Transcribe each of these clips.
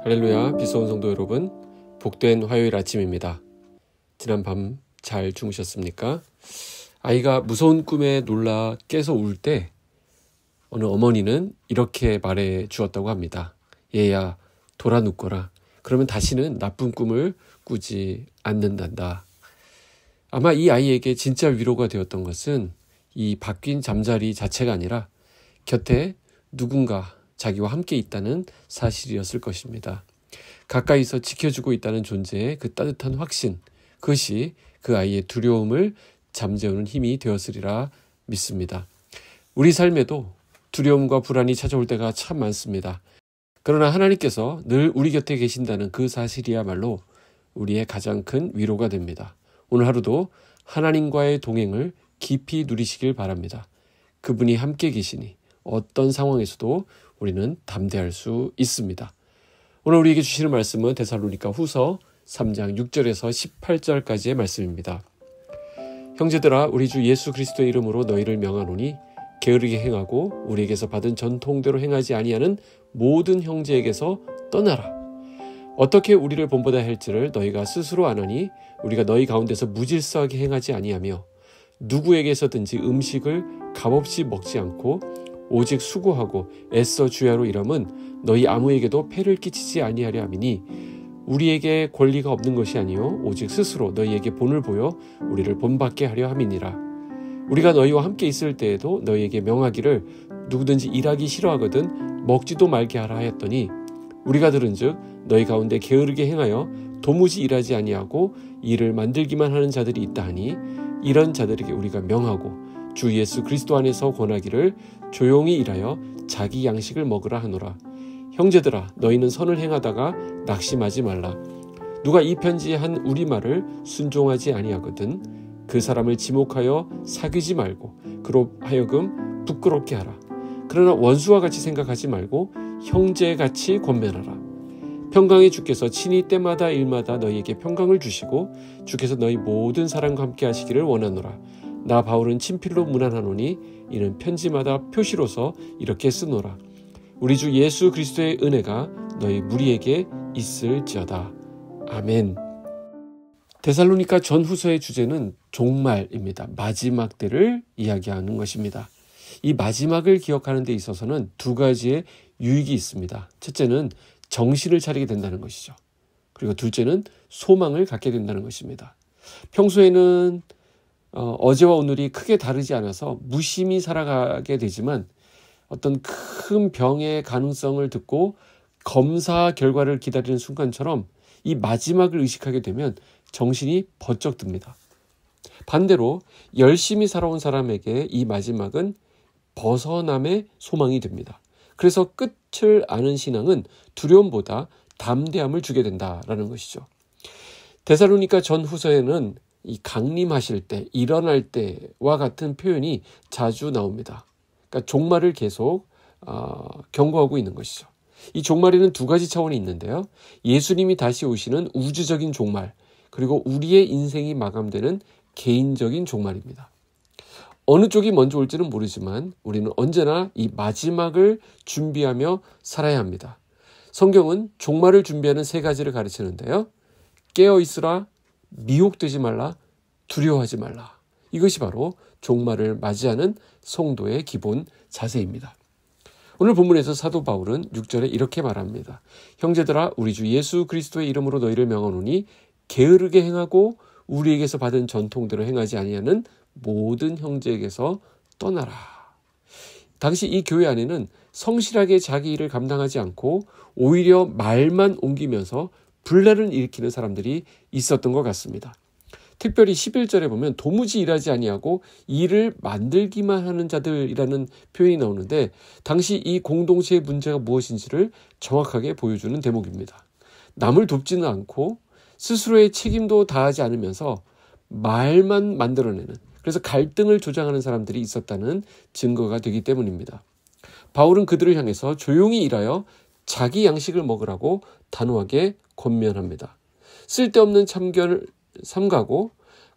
할렐루야, 비소원 성도 여러분, 복된 화요일 아침입니다. 지난 밤 잘 주무셨습니까? 아이가 무서운 꿈에 놀라 깨서 울 때 어느 어머니는 이렇게 말해 주었다고 합니다. 얘야, 돌아 눕거라. 그러면 다시는 나쁜 꿈을 꾸지 않는단다. 아마 이 아이에게 진짜 위로가 되었던 것은 이 바뀐 잠자리 자체가 아니라 곁에 누군가 자기와 함께 있다는 사실이었을 것입니다. 가까이서 지켜주고 있다는 존재의 그 따뜻한 확신, 그것이 그 아이의 두려움을 잠재우는 힘이 되었으리라 믿습니다. 우리 삶에도 두려움과 불안이 찾아올 때가 참 많습니다. 그러나 하나님께서 늘 우리 곁에 계신다는 그 사실이야말로 우리의 가장 큰 위로가 됩니다. 오늘 하루도 하나님과의 동행을 깊이 누리시길 바랍니다. 그분이 함께 계시니 어떤 상황에서도 우리는 담대할 수 있습니다. 오늘 우리에게 주시는 말씀은 데살로니가 후서 3장 6절에서 18절까지의 말씀입니다. 형제들아, 우리 주 예수 그리스도의 이름으로 너희를 명하노니 게으르게 행하고 우리에게서 받은 전통대로 행하지 아니하는 모든 형제에게서 떠나라. 어떻게 우리를 본보다 할지를 너희가 스스로 아나니 우리가 너희 가운데서 무질서하게 행하지 아니하며 누구에게서든지 음식을 값없이 먹지 않고 오직 수고하고 애써 주야로 일함은 너희 아무에게도 폐를 끼치지 아니하려 함이니 우리에게 권리가 없는 것이 아니요 오직 스스로 너희에게 본을 보여 우리를 본받게 하려 함이니라. 우리가 너희와 함께 있을 때에도 너희에게 명하기를 누구든지 일하기 싫어하거든 먹지도 말게 하라 하였더니 우리가 들은즉 너희 가운데 게으르게 행하여 도무지 일하지 아니하고 일을 만들기만 하는 자들이 있다 하니 이런 자들에게 우리가 명하고 주 예수 그리스도 안에서 권하기를 조용히 일하여 자기 양식을 먹으라 하노라. 형제들아, 너희는 선을 행하다가 낙심하지 말라. 누가 이 편지에 한 우리말을 순종하지 아니하거든 그 사람을 지목하여 사귀지 말고 그로 하여금 부끄럽게 하라. 그러나 원수와 같이 생각하지 말고 형제같이 권면하라. 평강의 주께서 친히 때마다 일마다 너희에게 평강을 주시고 주께서 너희 모든 사람과 함께 하시기를 원하노라. 나 바울은 친필로 문안하노니 이는 편지마다 표시로서 이렇게 쓰노라. 우리 주 예수 그리스도의 은혜가 너희 무리에게 있을지어다. 아멘. 데살로니가 전후서의 주제는 종말입니다. 마지막 때를 이야기하는 것입니다. 이 마지막을 기억하는 데 있어서는 두 가지의 유익이 있습니다. 첫째는 정신을 차리게 된다는 것이죠. 그리고 둘째는 소망을 갖게 된다는 것입니다. 평소에는 어제와 오늘이 크게 다르지 않아서 무심히 살아가게 되지만 어떤 큰 병의 가능성을 듣고 검사 결과를 기다리는 순간처럼 이 마지막을 의식하게 되면 정신이 번쩍 듭니다. 반대로 열심히 살아온 사람에게 이 마지막은 벗어남의 소망이 됩니다. 그래서 끝을 아는 신앙은 두려움보다 담대함을 주게 된다라는 것이죠. 데살로니가 전후서에는 이 강림하실 때, 일어날 때와 같은 표현이 자주 나옵니다. 그러니까 종말을 계속 경고하고 있는 것이죠. 이 종말에는 두 가지 차원이 있는데요. 예수님이 다시 오시는 우주적인 종말, 그리고 우리의 인생이 마감되는 개인적인 종말입니다. 어느 쪽이 먼저 올지는 모르지만 우리는 언제나 이 마지막을 준비하며 살아야 합니다. 성경은 종말을 준비하는 세 가지를 가르치는데요. 깨어있으라, 미혹되지 말라, 두려워하지 말라. 이것이 바로 종말을 맞이하는 성도의 기본 자세입니다. 오늘 본문에서 사도 바울은 6절에 이렇게 말합니다. 형제들아, 우리 주 예수 그리스도의 이름으로 너희를 명하노니 게으르게 행하고 우리에게서 받은 전통대로 행하지 아니하는 모든 형제에게서 떠나라. 당시 이 교회 안에는 성실하게 자기 일을 감당하지 않고 오히려 말만 옮기면서 분란을 일으키는 사람들이 있었던 것 같습니다. 특별히 11절에 보면 도무지 일하지 아니하고 일을 만들기만 하는 자들이라는 표현이 나오는데 당시 이 공동체의 문제가 무엇인지를 정확하게 보여주는 대목입니다. 남을 돕지는 않고 스스로의 책임도 다하지 않으면서 말만 만들어내는, 그래서 갈등을 조장하는 사람들이 있었다는 증거가 되기 때문입니다. 바울은 그들을 향해서 조용히 일하여 자기 양식을 먹으라고 단호하게 권면합니다. 쓸데없는 참견을 삼가고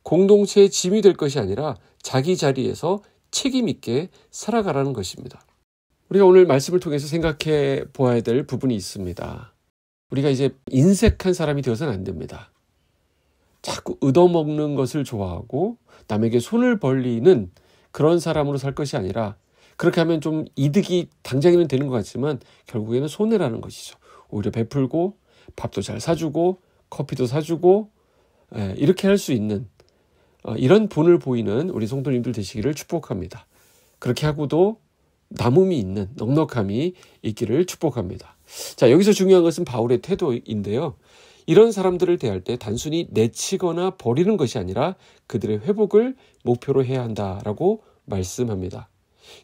공동체의 짐이 될 것이 아니라 자기 자리에서 책임 있게 살아가라는 것입니다. 우리가 오늘 말씀을 통해서 생각해 보아야 될 부분이 있습니다. 우리가 이제 인색한 사람이 되어서는 안 됩니다. 자꾸 얻어먹는 것을 좋아하고 남에게 손을 벌리는 그런 사람으로 살 것이 아니라, 그렇게 하면 좀 이득이 당장에는 되는 것 같지만 결국에는 손해라는 것이죠. 오히려 베풀고 밥도 잘 사주고 커피도 사주고 이렇게 할 수 있는 이런 본을 보이는 우리 성도님들 되시기를 축복합니다. 그렇게 하고도 남음이 있는 넉넉함이 있기를 축복합니다. 자, 여기서 중요한 것은 바울의 태도인데요. 이런 사람들을 대할 때 단순히 내치거나 버리는 것이 아니라 그들의 회복을 목표로 해야 한다라고 말씀합니다.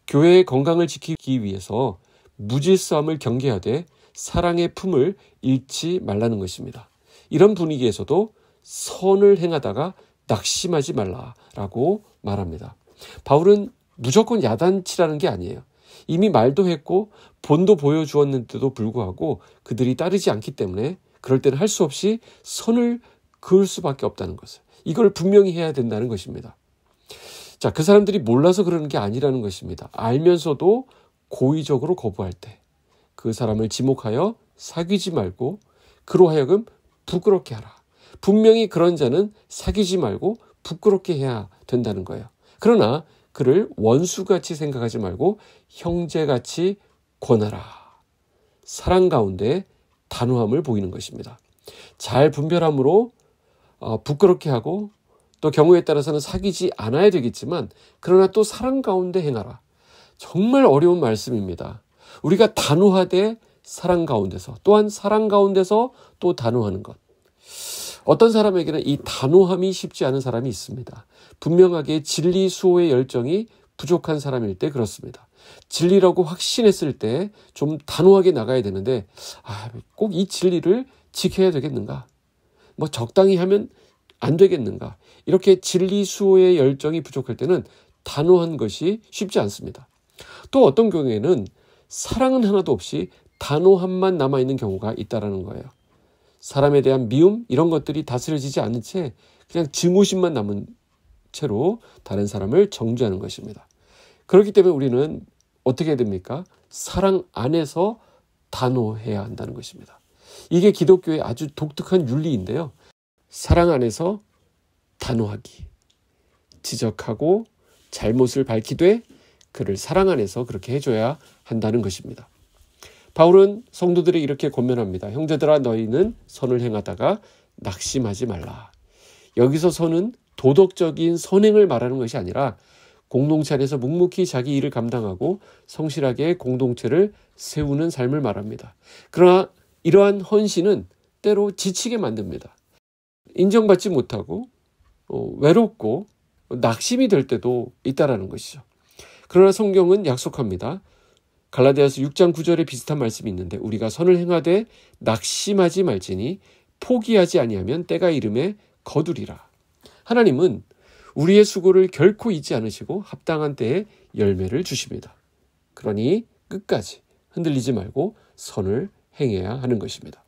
교회의 건강을 지키기 위해서 무질서함을 경계하되 사랑의 품을 잃지 말라는 것입니다. 이런 분위기에서도 선을 행하다가 낙심하지 말라라고 말합니다. 바울은 무조건 야단치라는 게 아니에요. 이미 말도 했고 본도 보여주었는데도 불구하고 그들이 따르지 않기 때문에 그럴 때는 할 수 없이 선을 그을 수밖에 없다는 것을, 이걸 분명히 해야 된다는 것입니다. 자, 그 사람들이 몰라서 그러는 게 아니라는 것입니다. 알면서도 고의적으로 거부할 때 그 사람을 지목하여 사귀지 말고 그로 하여금 부끄럽게 하라. 분명히 그런 자는 사귀지 말고 부끄럽게 해야 된다는 거예요. 그러나 그를 원수같이 생각하지 말고 형제같이 권하라. 사랑 가운데 단호함을 보이는 것입니다. 잘 분별함으로 부끄럽게 하고 또 경우에 따라서는 사귀지 않아야 되겠지만, 그러나 또 사랑 가운데 행하라. 정말 어려운 말씀입니다. 우리가 단호하되 사랑 가운데서, 또한 사랑 가운데서 또 단호하는 것. 어떤 사람에게는 이 단호함이 쉽지 않은 사람이 있습니다. 분명하게 진리 수호의 열정이 부족한 사람일 때 그렇습니다. 진리라고 확신했을 때 좀 단호하게 나가야 되는데, 꼭 이 진리를 지켜야 되겠는가? 뭐 적당히 하면 안 되겠는가? 이렇게 진리 수호의 열정이 부족할 때는 단호한 것이 쉽지 않습니다. 또 어떤 경우에는 사랑은 하나도 없이 단호함만 남아있는 경우가 있다는 거예요. 사람에 대한 미움 이런 것들이 다스려지지 않은 채 그냥 증오심만 남은 채로 다른 사람을 정죄하는 것입니다. 그렇기 때문에 우리는 어떻게 해야 됩니까? 사랑 안에서 단호해야 한다는 것입니다. 이게 기독교의 아주 독특한 윤리인데요. 사랑 안에서 단호하기, 지적하고 잘못을 밝히되 그를 사랑 안에서 그렇게 해줘야 한다는 것입니다. 바울은 성도들이 이렇게 권면합니다. 형제들아, 너희는 선을 행하다가 낙심하지 말라. 여기서 선은 도덕적인 선행을 말하는 것이 아니라 공동체 안에서 묵묵히 자기 일을 감당하고 성실하게 공동체를 세우는 삶을 말합니다. 그러나 이러한 헌신은 때로 지치게 만듭니다. 인정받지 못하고 외롭고 낙심이 될 때도 있다라는 것이죠. 그러나 성경은 약속합니다. 갈라디아서 6장 9절에 비슷한 말씀이 있는데, 우리가 선을 행하되 낙심하지 말지니 포기하지 아니하면 때가 이름에 거두리라. 하나님은 우리의 수고를 결코 잊지 않으시고 합당한 때에 열매를 주십니다. 그러니 끝까지 흔들리지 말고 선을 행해야 하는 것입니다.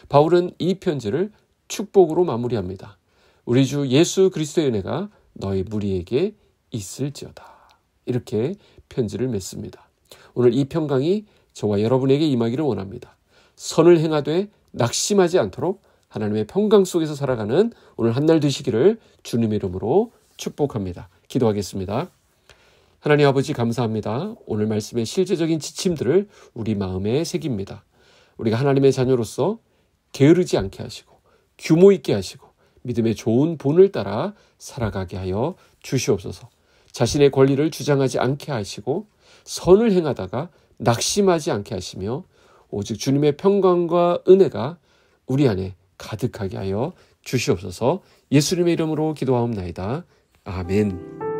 바울은 이 편지를 축복으로 마무리합니다. 우리 주 예수 그리스도의 은혜가 너희 무리에게 있을지어다. 이렇게 편지를 맺습니다. 오늘 이 평강이 저와 여러분에게 임하기를 원합니다. 선을 행하되 낙심하지 않도록 하나님의 평강 속에서 살아가는 오늘 한날 되시기를 주님의 이름으로 축복합니다. 기도하겠습니다. 하나님 아버지, 감사합니다. 오늘 말씀의 실제적인 지침들을 우리 마음에 새깁니다. 우리가 하나님의 자녀로서 게으르지 않게 하시고 규모 있게 하시고 믿음의 좋은 본을 따라 살아가게 하여 주시옵소서. 자신의 권리를 주장하지 않게 하시고 선을 행하다가 낙심하지 않게 하시며 오직 주님의 평강과 은혜가 우리 안에 가득하게 하여 주시옵소서. 예수님의 이름으로 기도하옵나이다. 아멘.